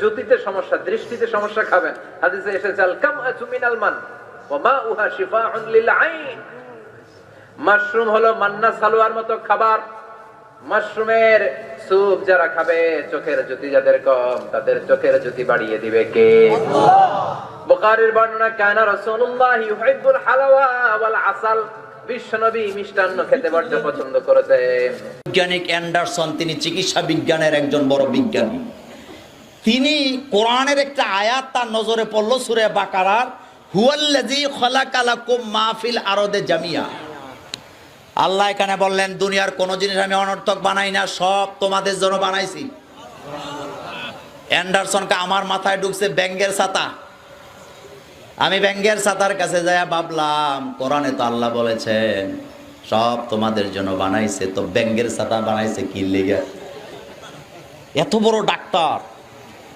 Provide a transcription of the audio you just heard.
জ্যোতিতে সমস্যা, দৃষ্টিতে সমস্যা খাবেন। হাদিসে এসেছে আল কামআতু মিনাল মান ওয়া মাউহা শিফাউন লিল আইন। মাশরুম হলো মান্না সালোয়ার মতো খাবার। মাশরুমের স্যুপ যারা খাবে, চোখের জ্যোতি যাদের কম, তাদের চোখের জ্যোতি বাড়িয়ে দিবে কে? আল্লাহ। বুখারীর বর্ণনা, কানা রাসূলুল্লাহ ইউহিব্বুল হালাওয়া ওয়াল আসাল। বিশ্বনবী মিষ্টান্ন খেতে বড় পছন্দ করেছেন। বৈজ্ঞানিক অ্যান্ডারসন, তিনি চিকিৎসা বিজ্ঞানের একজন বড় বিজ্ঞানী। তিনি কোরআনের একটা আয়াত তার নজরে পড়ল, সূরা বাকারার, হুয়াল্লাযী খালাকা লাকুম মা ফিল আরদি জামিয়া। আল্লাহ এখানে বললেন, দুনিয়ার কোন জিনিস আমি অনর্থক বানাই না, সব তোমাদের জন্য বানাইছি। অ্যান্ডারসনকে আমার মাথায় ঢুকছে ব্যাঙের ছাতা। আমি ব্যাঙের ছাতার কাছে যাইয়া ভাবলাম, কোরআনে তো আল্লাহ বলেছেন সব তোমাদের জন্য বানাইছে, তো ব্যাঙের ছাতা বানাইছে কি লিগা? এত বড় ডাক্তার,